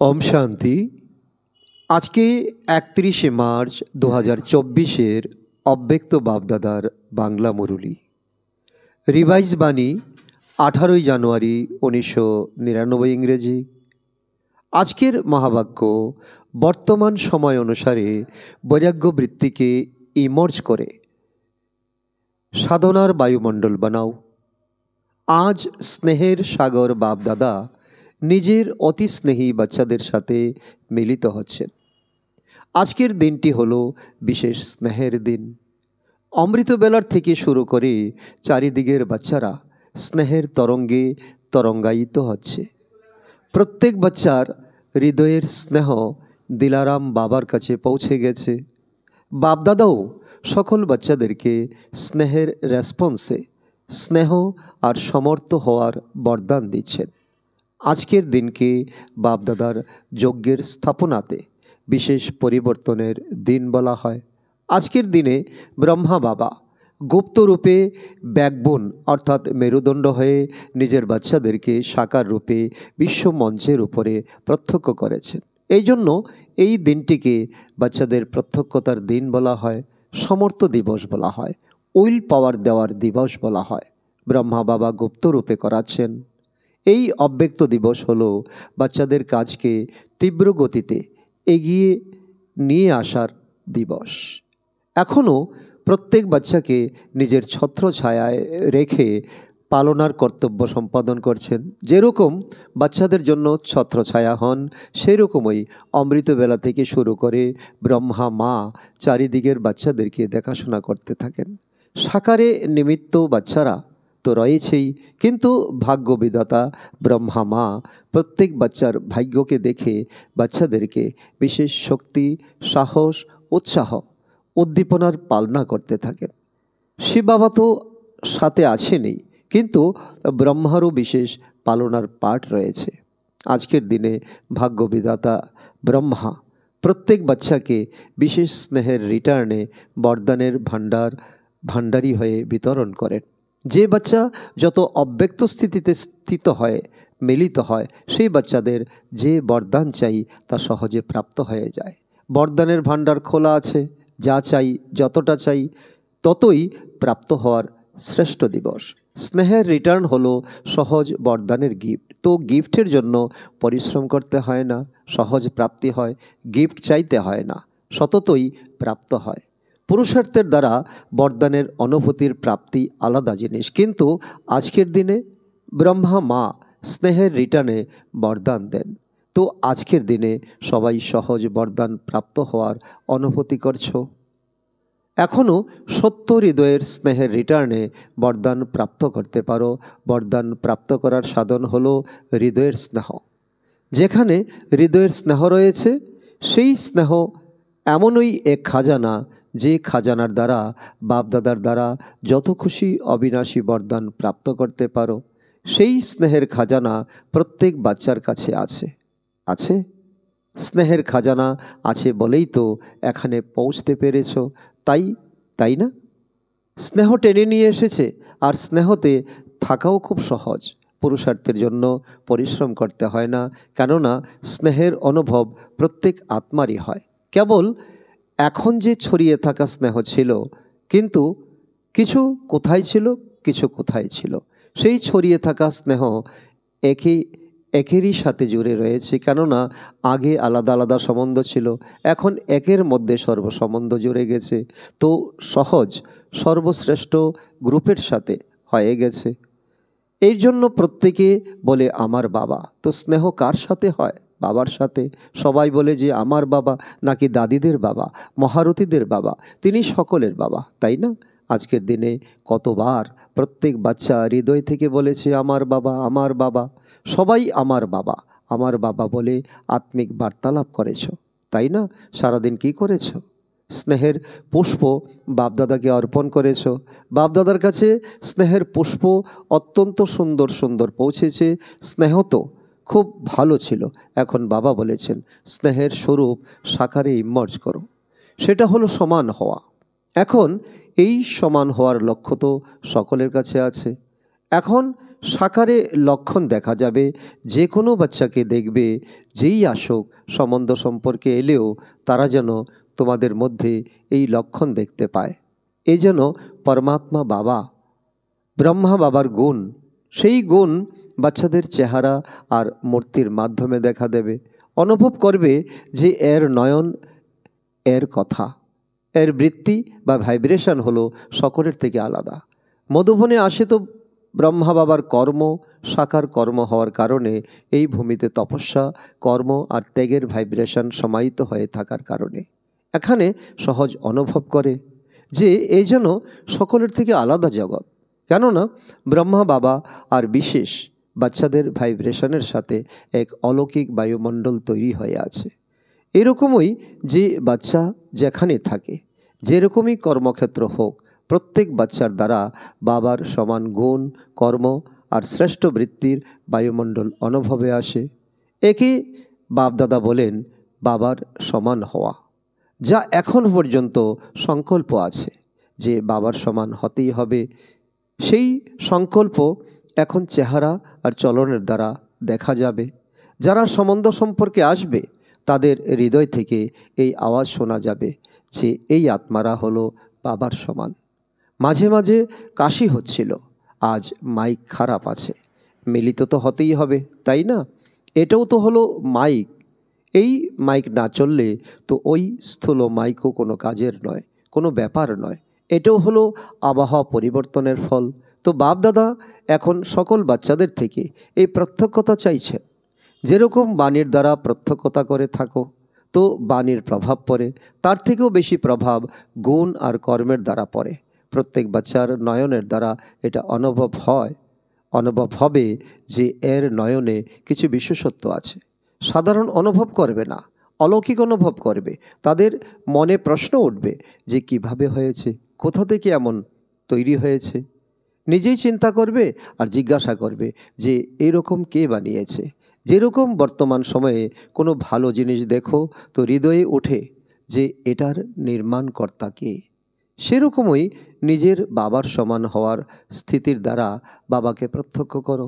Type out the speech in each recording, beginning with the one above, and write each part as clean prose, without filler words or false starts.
ओम शांति। आज के 31 मार्च 2024 अव्यक्त बापदादार बांगला मुरली रिवाइज बानी 18 জানুয়ারি 1999 इंग्रेजी। आजकेर महावाक्य बर्तमान समय अनुसारे वैराग्य वृत्ति के इमर्ज करे साधनार वायुमंडल बनाओ। आज स्नेहेर सागर बापदादा निजेर अति स्नेही बाच्चादेर साथे मिलित हच्छेन। आजकेर दिनटी हलो विशेष स्नेहेर दिन। अमृत बेलार थेके शुरू करे चारिदिकेर बाच्चारा स्नेहेर तरंगे तरंगायित हच्छे। प्रत्येक बाच्चार हृदयेर स्नेह दिलाराम बाबार काछे पौঁছে गेছে। बापदादाओ सकल बाच्चादेरके स्नेहेर रेसपन्से स्नेह और समर्थ होवार वरदान दिच्छेन। आजकेर दिन के बापदादार यज्ञेर स्थापनाते विशेष परिवर्तनेर दिन बला हय। आजकेर दिने ब्रह्मा बाबा गुप्त रूपे बैकबोन अर्थात मेरुदंड हये निजेर बाच्चादेरके साकार रूपे विश्व मंचेर उपरे प्रत्यक्ष करेछेन। एइजन्य एई दिनटिके बाच्चादेर प्रत्यक्षतार दिन बला हय, समर्थ दिवस बला हय, उइल पावर देवार दिवस बला हय। ब्रह्मा बाबा गुप्त रूपे कराच्छेन। এই অব্যক্ত দিবস হলো বাচ্চাদের কাজকে তীব্র গতিতে এগিয়ে নিয়ে আসার দিবস। এখনও প্রত্যেক বাচ্চাকে নিজের ছত্রছায়ায় রেখে পালনার কর্তব্য সম্পাদন করছেন। যেরকম বাচ্চাদের জন্য ছত্রছায়া হন, সেরকমই অমৃতবেলা থেকে শুরু করে ব্রহ্মা মা চারিদিকের বাচ্চাদেরকে দেখাশোনা করতে থাকেন। সাকারে নিমিত্ত বাচ্চারা तो रयेछेई, किन्तु भाग्य विधाता ब्रह्मा माँ प्रत्येक बच्चार भाग्य के देखे बाच्चादेरके विशेष शक्ति साहस उत्साह उद्दीपनार पालना करते थाकेन। शिव बाबा तो साथे आछेनई, किन्तु ब्रह्मारो विशेष पालनार पाठ रयेछे। आजकेर दिने भाग्य विधाता ब्रह्मा प्रत्येक बच्चा के विशेष स्नेहेर रिटार्ने वरदानेर भाण्डारी हये वितरण करें। যে বাচ্চা যত অব্যক্ত স্থিতিতে স্থিত হয় মিলিত হয় সেই বাচ্চাদের যে বরদান চাই তা সহজে প্রাপ্ত হয়ে যায়। বরদানের ভাণ্ডার খোলা আছে, যা চাই যতটা চাই ততই প্রাপ্ত হওয়ার শ্রেষ্ঠ দিবস। স্নেহের রিটার্ন হলো সহজ বরদানের গিফট। তো গিফটের জন্য পরিশ্রম করতে হয় না, সহজ প্রাপ্তি হয়। গিফট চাইতে হয় না, সততই প্রাপ্ত হয়। पुरुषार्थेर द्वारा बरदानेर अनुभूतिर प्राप्ति आलादा जिनिस, किन्तु आजकेर दिने ब्रह्मा माँ स्नेहेर रिटार्ने बरदान देन। तो आजकेर दिने सबाई सहज बरदान प्राप्त होवार अनुभूति करछो। एखोनो सत्य हृदयेर स्नेहेर रिटार्ने बरदान प्राप्त करते पारो। बरदान प्राप्त करार साधन हलो हृदयेर स्नेह। जेखाने हृदयेर स्नेह रयेछे सेई स्नेह एमनई एक खाजाना जे खाजानार द्वारा बापदादार द्वारा যত খুশি অবিনাশী বরদান প্রাপ্ত করতে পারো। সেই স্নেহের খাজানা প্রত্যেক বাচ্চার কাছে আছে। আছে স্নেহের খাজানা আছে বলেই তো এখানে পৌঁছতে পেরেছো। তাই না? স্নেহ টেনে নিয়ে এসেছে, আর স্নেহতে থাকাও খুব সহজ। পুরুষার্থের জন্য পরিশ্রম করতে হয় না, কেননা স্নেহের অনুভব প্রত্যেক আত্মারই হয়। কেবল এখন যে ছড়িয়ে থাকা স্নেহ ছিল, কিন্তু কিছু কোথায় ছিল, কিছু কোথায় ছিল। সেই ছড়িয়ে থাকা স্নেহ একেরই সাথে জুড়ে রয়েছে, কেননা আগে আলাদা আলাদা সম্বন্ধ ছিল, এখন একের মধ্যে সর্বসম্বন্ধ জুড়ে গেছে। তো সহজ সর্বশ্রেষ্ঠ গ্রুপের সাথে হয়ে গেছে। এই জন্য প্রত্যেকে বলে আমার বাবা। তো স্নেহ কার সাথে হয়? বাবার সাথে। সবাই বলে যে আমার বাবা নাকি দাদিদের বাবা, মহারথীদের বাবা, তিনি সকলের বাবা, তাই না? আজকের দিনে কতবার প্রত্যেক বাচ্চা হৃদয় থেকে বলেছে আমার বাবা, আমার বাবা। সবাই আমার বাবা বলে আত্মিক বার্তালাপ করেছ, তাই না? সারাদিন কি করেছ? স্নেহের পুষ্প বাপদাদাকে অর্পণ করেছ। বাপদাদার কাছে স্নেহের পুষ্প অত্যন্ত সুন্দর সুন্দর পৌঁছেছে। স্নেহ তো খুব ভালো ছিল। এখন বাবা বলেছেন স্নেহের স্বরূপ সাকারে ইমার্জ করো। সেটা হলো সমান হওয়া। এখন এই সমান হওয়ার লক্ষ্য তো সকলের কাছে আছে। এখন সাকারে লক্ষণ দেখা যাবে। যে কোনো বাচ্চাকে দেখবে, যেই আসুক সম্বন্ধ সম্পর্কে এলেও তারা যেন তোমাদের মধ্যে এই লক্ষণ দেখতে পায়। এই যেন পরমাত্মা বাবা, ব্রহ্মা বাবার গুণ, সেই গুণ বাচ্চাদের চেহারা আর মূর্তির মাধ্যমে দেখা দেবে। অনুভব করবে যে এর নয়ন, এর কথা, এর বৃত্তি বা ভাইব্রেশন হলো সকলের থেকে আলাদা। মধুবনে আসে তো ব্রহ্মা বাবার কর্ম, সাকার কর্ম হওয়ার কারণে এই ভূমিতে তপস্যা, কর্ম আর ত্যাগের ভাইব্রেশন সমাহিত হয়ে থাকার কারণে এখানে সহজ অনুভব করে যে এই যেন সকলের থেকে আলাদা জগৎ। কেননা ব্রহ্মা বাবা আর বিশেষ বাচ্চাদের ভাইব্রেশনের সাথে এক অলৌকিক বায়ুমণ্ডল তৈরি হয়ে আছে। এরকমই যে বাচ্চা যেখানে থাকে, যেরকমই কর্মক্ষেত্র হোক, প্রত্যেক বাচ্চার দ্বারা বাবার সমান গুণ, কর্ম আর শ্রেষ্ঠ বৃত্তির বায়ুমণ্ডল অনুভবে আসে। একে বাপদাদা বলেন বাবার সমান হওয়া, যা এখন পর্যন্ত সংকল্প আছে যে বাবার সমান হতেই হবে। সেই সংকল্প এখন চেহারা আর চলনের দ্বারা দেখা যাবে। যারা সম্বন্ধ সম্পর্কে আসবে তাদের হৃদয় থেকে এই আওয়াজ শোনা যাবে যে এই আত্মারা হলো বাবার সমান। মাঝে মাঝে কাশি হচ্ছিল, আজ মাইক খারাপ আছে, মিলিত তো হতেই হবে, তাই না? এটাও তো হলো মাইক। এই মাইক না চললে তো ওই স্থূল মাইকও কোনো কাজের নয়, কোনো ব্যাপার নয়। এটাও হলো আবহাওয়া পরিবর্তনের ফল। তো বাপদাদা এখন সকল বাচ্চাদের থেকে এই প্রত্যক্ষতা চাইছেন। যেরকম বাণীর দ্বারা প্রত্যক্ষতা করে থাকো, তো বাণীর প্রভাব পড়ে, তার থেকেও বেশি প্রভাব গুণ আর কর্মের দ্বারা পড়ে। প্রত্যেক বাচ্চার নয়নের দ্বারা এটা অনুভব হয়, অনুভব হবে যে এর নয়নে কিছু বিশেষত্ব আছে। সাধারণ অনুভব করবে না, অলৌকিক অনুভব করবে। তাদের মনে প্রশ্ন উঠবে যে কিভাবে হয়েছে, কোথা থেকে এমন তৈরি হয়েছে। নিজেই চিন্তা করবে আর জিজ্ঞাসা করবে যে এরকম কে বানিয়েছে। যেরকম বর্তমান সময়ে কোনো ভালো জিনিস দেখো তো হৃদয়ে ওঠে যে এটার নির্মাণকর্তা কে। সেরকমই নিজের বাবার সমান হওয়ার স্থিতির দ্বারা বাবাকে প্রত্যক্ষ করো।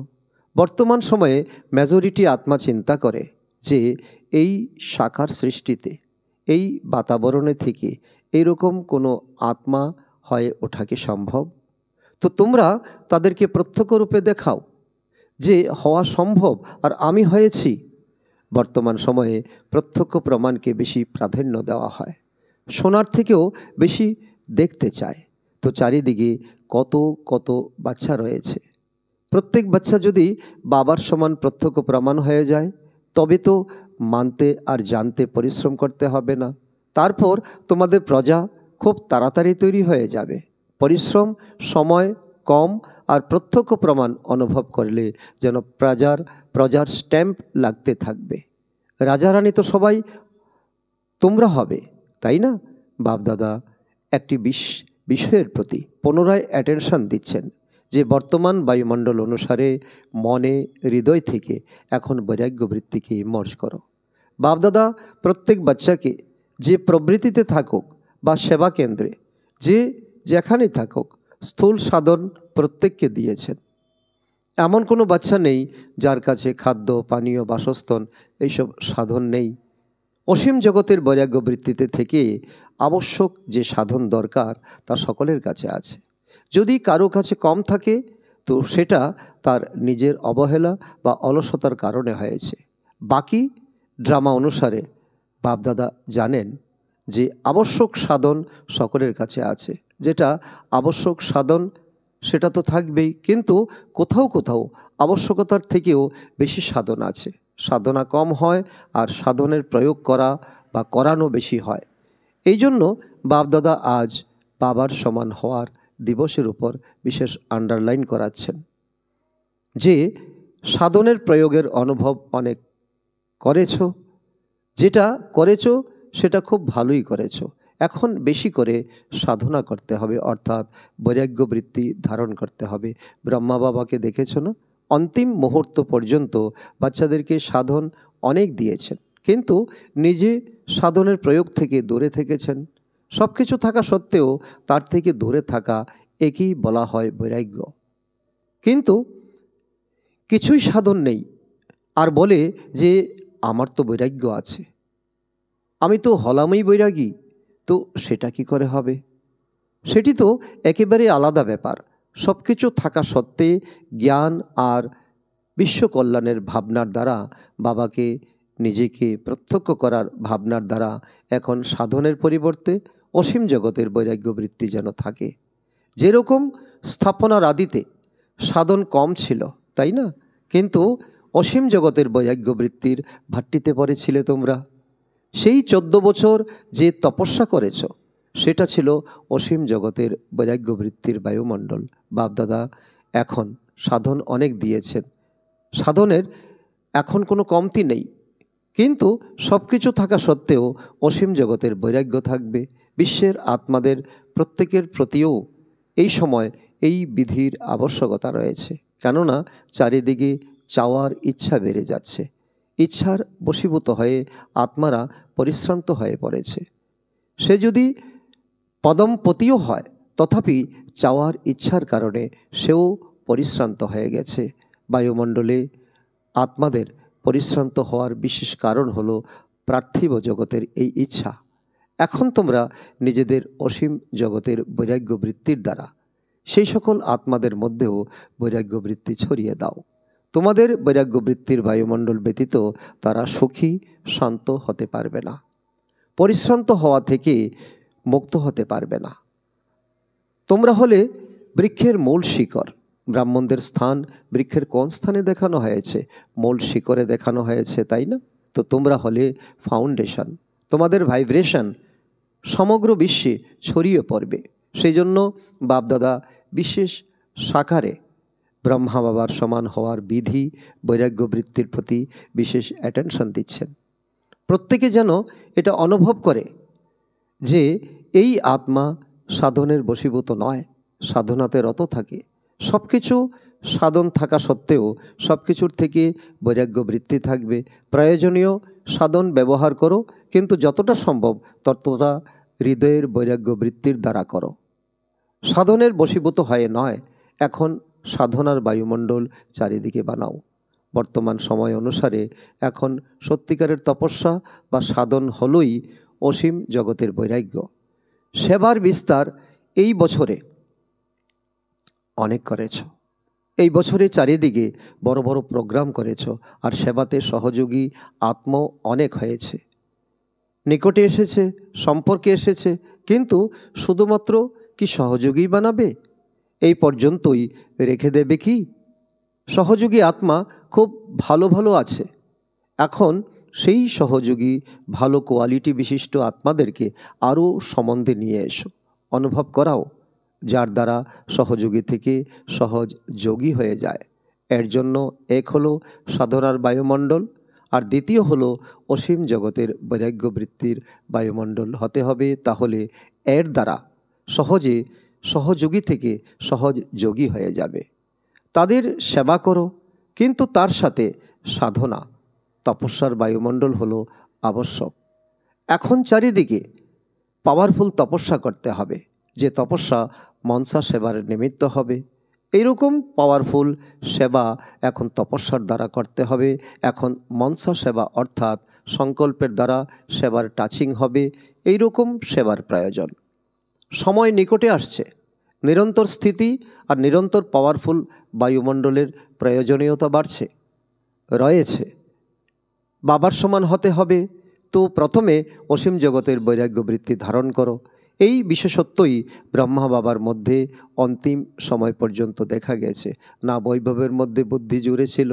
বর্তমান সময়ে মেজরিটি আত্মা চিন্তা করে যে এই সাকার সৃষ্টিতে, এই বাতাবরণে থেকে এইরকম কোনো আত্মা হয়ে ওঠা কি সম্ভব? তো তোমরা তাদেরকে প্রত্যক্ষ রূপে দেখাও যে হওয়া সম্ভব, আর আমি হয়েছি। বর্তমান সময়ে প্রত্যক্ষ প্রমাণকে বেশি প্রাধান্য দেওয়া হয়, শোনার থেকেও বেশি দেখতে চায়। তো চারিদিকে কত কত বাচ্চা রয়েছে। প্রত্যেক বাচ্চা যদি বাবার সমান প্রত্যক্ষ প্রমাণ হয়ে যায় তবে তো মানতে আর জানতে পরিশ্রম করতে হবে না। তারপর তোমাদের প্রজা খুব তাড়াতাড়ি তৈরি হয়ে যাবে। পরিশ্রম, সময় কম, আর প্রত্যক্ষ প্রমাণ অনুভব করলে যেন প্রজার স্ট্যাম্প লাগতে থাকবে। রাজারানী তো সবাই তোমরা হবে, তাই না? বাপদাদা একটি বিষয়ের প্রতি পুনরায় অ্যাটেনশন দিচ্ছেন যে বর্তমান বায়ুমণ্ডল অনুসারে মনে, হৃদয় থেকে এখন বৈরাগ্য বৃত্তিকে মর্জ করো। বাপদাদা প্রত্যেক বাচ্চাকে যে প্রবৃত্তিতে থাকুক বা সেবা কেন্দ্রে যে যেখানে থাকুক স্থূল সাধন প্রত্যেককে দিয়েছেন। এমন কোনো বাচ্চা নেই যার কাছে খাদ্য, পানীয়, বাসস্থান এইসব সাধন নেই। অসীম জগতের বৈরাগ্য বৃত্তিতে থেকে আবশ্যক যে সাধন দরকার তা সকলের কাছে আছে। যদি কারো কাছে কম থাকে তো সেটা তার নিজের অবহেলা বা অলসতার কারণে হয়েছে। বাকি ড্রামা অনুসারে বাপদাদা জানেন যে আবশ্যক সাধন সকলের কাছে আছে। যেটা আবশ্যক সাধন সেটা তো থাকবেই, কিন্তু কোথাও কোথাও আবশ্যকতার থেকেও বেশি সাধন আছে। সাধনা কম হয় আর সাধনের প্রয়োগ করা বা করানো বেশি হয়। এই জন্য বাপদাদা আজ বাবার সমান হওয়ার দিবসের উপর বিশেষ আন্ডারলাইন করাচ্ছেন যে সাধনের প্রয়োগের অনুভব অনেক করেছ, যেটা করেছ সেটা খুব ভালোই করেছ। এখন বেশি করে সাধনা করতে হবে, অর্থাৎ বৈরাগ্য বৃত্তি ধারণ করতে হবে। ব্রহ্মা বাবাকে দেখেছ না, অন্তিম মুহূর্ত পর্যন্ত বাচ্চাদেরকে সাধন অনেক দিয়েছেন, কিন্তু নিজে সাধনের প্রয়োগ থেকে দূরে থেকেছেন। সব কিছু থাকা সত্ত্বেও তার থেকে দূরে থাকা একেই বলা হয় বৈরাগ্য। কিন্তু কিছুই সাধন নেই, আর বলে যে আমার তো বৈরাগ্য আছে, আমি তো হলামই বৈরাগী, তো সেটা কি করে হবে? সেটি তো একেবারে আলাদা ব্যাপার। সব কিছু থাকা সত্ত্বে জ্ঞান আর বিশ্ব কল্যাণের ভাবনার দ্বারা, বাবাকে নিজেকে প্রত্যক্ষ করার ভাবনার দ্বারা এখন সাধনের পরিবর্তে অসীম জগতের বৈরাগ্য বৃত্তি যেন থাকে। যেরকম স্থাপনার আদিতে সাধন কম ছিল, তাই না? কিন্তু অসীম জগতের বৈরাগ্য বৃত্তির ভাট্টিতে পড়েছিলে তোমরা। সেই 14 বছর যে তপস্যা করেছ, সেটা ছিল অসীম জগতের বৈরাগ্য বৃত্তির বায়ুমণ্ডল। বাপদাদা এখন সাধন অনেক দিয়েছেন, সাধনের এখন কোনো কমতি নেই, কিন্তু সব কিছু থাকা সত্ত্বেও অসীম জগতের বৈরাগ্য থাকবে। বিশ্বের আত্মাদের প্রত্যেকের প্রতিও এই সময় এই বিধির আবশ্যকতা রয়েছে, কেননা চারিদিকে চাওয়ার ইচ্ছা বেড়ে যাচ্ছে। ইচ্ছার বশীভূত হয়ে আত্মারা পরিশ্রান্ত হয়ে পড়েছে। সে যদি পদমপতিও হয়, তথাপি চাওয়ার ইচ্ছার কারণে সেও পরিশ্রান্ত হয়ে গেছে। বায়ুমণ্ডলে আত্মাদের পরিশ্রান্ত হওয়ার বিশেষ কারণ হলো পার্থিব জগতের এই ইচ্ছা। এখন তোমরা নিজেদের অসীম জগতের বৈরাগ্য বৃত্তির দ্বারা সেই সকল আত্মাদের মধ্যেও বৈরাগ্য বৃত্তি ছড়িয়ে দাও। তোমাদের বৈরাগ্য বৃত্তির বায়ুমণ্ডল ব্যতীত তারা সুখী শান্ত হতে পারবে না, পরিশ্রান্ত হওয়া থেকে মুক্ত হতে পারবে না। তোমরা হলে বৃক্ষের মূল শিকড়। ব্রাহ্মণদের স্থান বৃক্ষের কোন স্থানে দেখানো হয়েছে? মূল শিকড়ে দেখানো হয়েছে, তাই না? তো তোমরা হলে ফাউন্ডেশন। তোমাদের ভাইব্রেশন সমগ্র বিশ্বে ছড়িয়ে পড়বে। সেই জন্য বাপদাদা বিশেষ সাকারে ব্রহ্মা বাবার সমান হওয়ার বিধি, বৈরাগ্য বৃত্তির প্রতি বিশেষ অ্যাটেনশন দিচ্ছেন। প্রত্যেকে যেন এটা অনুভব করে যে এই আত্মা সাধনের বশীভূত নয়, সাধনাতে রত থাকে। সব কিছু সাধন থাকা সত্ত্বেও সব কিছুর থেকে বৈরাগ্য বৃত্তি থাকবে। প্রয়োজনীয় সাধন ব্যবহার করো, কিন্তু যতটা সম্ভব ততটা হৃদয়ের বৈরাগ্য বৃত্তির দ্বারা করো, সাধনের বশীভূত হয়ে নয়। এখন সাধনার বায়ুমণ্ডল চারিদিকে বানাও। বর্তমান সময় অনুসারে এখন সত্যিকারের তপস্যা বা সাধন হলই অসীম জগতের বৈরাগ্য। সেবার বিস্তার এই বছরে অনেক করেছ। এই বছরে চারিদিকে বড় বড় প্রোগ্রাম করেছ, আর সেবাতে সহযোগী আত্ম অনেক হয়েছে, নিকটে এসেছে, সম্পর্কে এসেছে, কিন্তু শুধুমাত্র কি সহযোগী বানাবে? এই পর্যন্তই রেখে দেবে কি? সহযোগী আত্মা খুব ভালো ভালো আছে। এখন সেই সহযোগী ভালো কোয়ালিটি বিশিষ্ট আত্মাদেরকে আরও সম্বন্ধে নিয়ে এসো, অনুভব করাও, যার দ্বারা সহযোগী থেকে সহজ যোগী হয়ে যায়। এর জন্য এক হলো সাধনার বায়ুমণ্ডল, আর দ্বিতীয় হলো অসীম জগতের বৈরাগ্য বৃত্তির বায়ুমণ্ডল হতে হবে। তাহলে এর দ্বারা সহজে সহযোগী থেকে সহজ যোগী হয়ে যাবে। তাদের সেবা করো, কিন্তু তার সাথে সাধনা তপস্যার বায়ুমণ্ডল হলো আবশ্যক। এখন চারিদিকে পাওয়ারফুল তপস্যা করতে হবে, যে তপস্যা মনসা সেবার নিমিত্ত হবে। এইরকম পাওয়ারফুল সেবা এখন তপস্যার দ্বারা করতে হবে। এখন মনসা সেবা অর্থাৎ সংকল্পের দ্বারা সেবার টাচিং হবে। এইরকম সেবার প্রয়োজন। সময় নিকটে আসছে, নিরন্তর স্থিতি আর নিরন্তর পাওয়ারফুল বায়ুমণ্ডলের প্রয়োজনীয়তা বাড়ছে রয়েছে। বাবার সমান হতে হবে, তো প্রথমে অসীম জগতের বৈরাগ্য বৃত্তি ধারণ করো। এই বিশেষত্বই ব্রহ্মা বাবার মধ্যে অন্তিম সময় পর্যন্ত দেখা গেছে। না বৈভবের মধ্যে বুদ্ধি জুড়ে ছিল,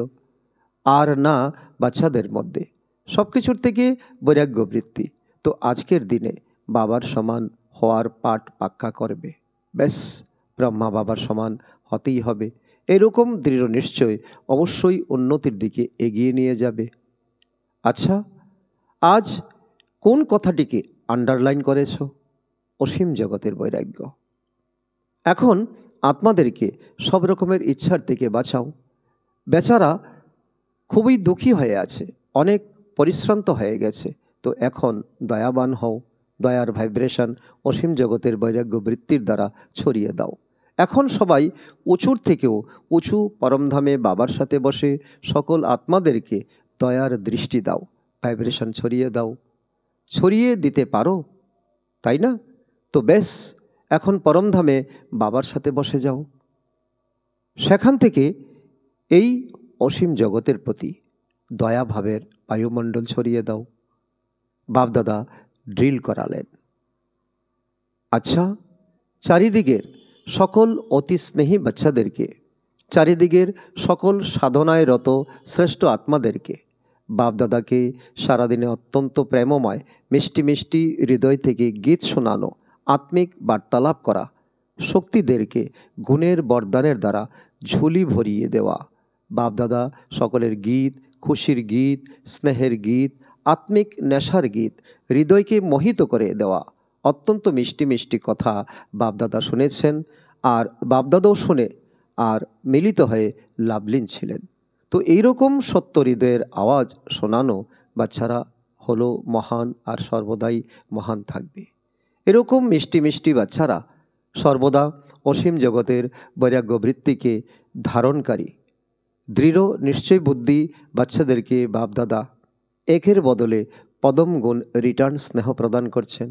আর না বাচ্চাদের মধ্যে। সব কিছুর থেকে বৈরাগ্য বৃত্তি। তো আজকের দিনে বাবার সমান হওয়ার পাঠ পাক্কা করবে, ব্যাস ব্রহ্মা বাবার সমান হতেই হবে। এরকম দৃঢ় নিশ্চয় অবশ্যই উন্নতির দিকে এগিয়ে নিয়ে যাবে। আচ্ছা, আজ কোন কথাটিকে আন্ডারলাইন করেছ? অসীম জগতের বৈরাগ্য। এখন আত্মাদেরকে সব রকমের ইচ্ছার থেকে বাঁচাও। বেচারা খুবই দুঃখী হয়ে আছে, অনেক পরিশ্রান্ত হয়ে গেছে। তো এখন দয়াবান হও, দয়ার ভাইব্রেশন অসীম জগতের বৈরাগ্য বৃত্তির দ্বারা ছড়িয়ে দাও। এখন সবাই উঁচুর থেকেও উঁচু পরমধামে বাবার সাথে বসে সকল আত্মাদেরকে দয়ার দৃষ্টি দাও, ভাইব্রেশন ছড়িয়ে দাও। ছড়িয়ে দিতে পারো, তাই না? তো বেশ, এখন পরমধামে বাবার সাথে বসে যাও। সেখান থেকে এই অসীম জগতের প্রতি দয়াভাবের বায়ুমণ্ডল ছড়িয়ে দাও। বাপদাদা ড্রিল করালেন। আচ্ছা, চারিদিকের সকল অতি স্নেহী বাচ্চাদেরকে, চারিদিকের সকল সাধনায় রত শ্রেষ্ঠ আত্মাদেরকে বাপদাদাকে সারাদিনে অত্যন্ত প্রেমময় মিষ্টি মিষ্টি হৃদয় থেকে গীত শোনানো, আত্মিক বার্তালাপ করা শক্তিদেরকে গুণের বরদানের দ্বারা ঝুলি ভরিয়ে দেওয়া। বাপদাদা সকলের গীত, খুশির গীত, স্নেহের গীত, আত্মিক নেশার গীত হৃদয়কে মোহিত করে দেওয়া অত্যন্ত মিষ্টি মিষ্টি কথা বাপদাদা শুনেছেন, আর বাপদাদাও শুনে আর মিলিত হয়ে লাভলীন ছিলেন। তো এইরকম সত্য হৃদয়ের আওয়াজ শোনানো বাচ্চারা হলো মহান, আর সর্বদাই মহান থাকবে। এরকম মিষ্টি মিষ্টি বাচ্চারা সর্বদা অসীম জগতের বৈরাগ্যবৃত্তিকে ধারণকারী দৃঢ় নিশ্চয় বুদ্ধি বাচ্চাদেরকে বাপদাদা একের বদলে পদম গুণ রিটার্ন স্নেহ প্রদান করছেন।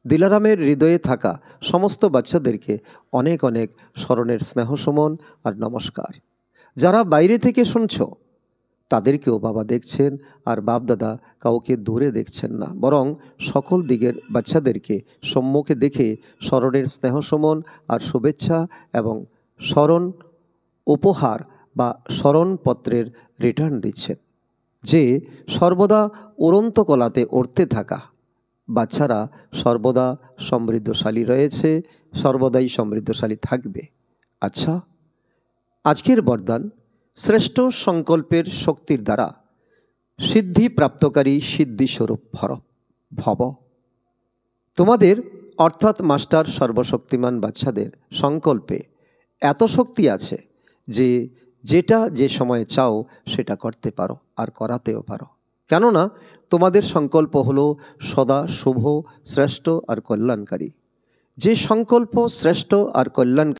দিলারামের হৃদয়ে থাকা সমস্ত বাচ্চাদেরকে অনেক অনেক স্মরণের স্নেহ সুমন আর নমস্কার। যারা বাইরে থেকে শুনছ তাদেরকেও বাবা দেখছেন, আর বাপদাদা কাউকে দূরে দেখছেন না, বরং সকল দিকের বাচ্চাদেরকে সম্মুখে দেখে স্মরণের স্নেহ সুমন আর শুভেচ্ছা এবং স্মরণ উপহার বা স্মরণপত্রের রিটার্ন দিচ্ছেন। যে সর্বদা উড়ন্ত কলাতে উড়তে থাকা বাচ্চারা সর্বদা সমৃদ্ধশালী রয়েছে, সর্বদাই সমৃদ্ধশালী থাকবে। আচ্ছা, আজকের বরদান শ্রেষ্ঠ সংকল্পের শক্তির দ্বারা সিদ্ধি প্রাপ্তকারী সিদ্ধিস্বরূপ ভব। তোমাদের অর্থাৎ মাস্টার সর্বশক্তিমান বাচ্চাদের সংকল্পে এত শক্তি আছে যে যেটা যে সময়ে চাও সেটা করতে পারো আর করাতেও পারো। কেননা তোমাদের সংকল্প হলো সদা শুভ, শ্রেষ্ঠ আর কল্যাণকারী। যে সংকল্প শ্রেষ্ঠ আর কল্যাণ